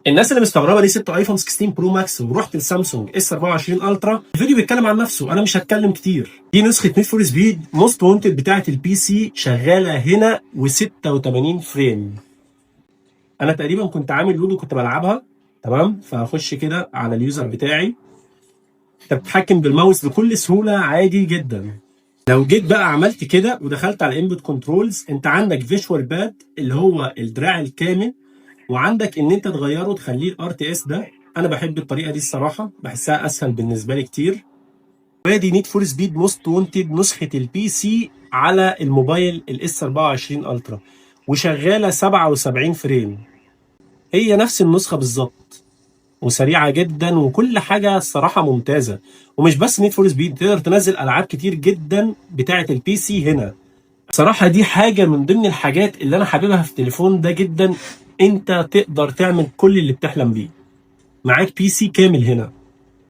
الناس اللي مستغربه ليه سبت ايفون 16 برو ماكس ورحت لسامسونج اس 24 الترا، الفيديو بيتكلم عن نفسه، انا مش هتكلم كتير. دي نسخه نيد فور سبيد موست وانتد بتاعه البي سي، شغاله هنا و86 فريم. انا تقريبا كنت عامل لودو كنت بلعبها، تمام؟ فهخش كده على اليوزر بتاعي، انت بتتحكم بالماوس بكل سهوله عادي جدا. لو جيت بقى عملت كده ودخلت على الانبوت كنترولز، انت عندك فيجوال باد اللي هو الدراع الكامل، وعندك ان انت تغيره تخليه الار تي اس ده. انا بحب الطريقه دي الصراحه، بحسها اسهل بالنسبه لي كتير. وادي نيد فور سبيد موست وانتد نسخه البي سي على الموبايل الاس 24 الترا، وشغاله 77 فريم. هي نفس النسخه بالظبط، وسريعه جدا وكل حاجه الصراحه ممتازه. ومش بس نيد فور سبيد، تقدر تنزل العاب كتير جدا بتاعه البي سي هنا. صراحة دي حاجة من ضمن الحاجات اللي أنا حاببها في التليفون ده جدا. أنت تقدر تعمل كل اللي بتحلم بيه، معاك بي سي كامل هنا.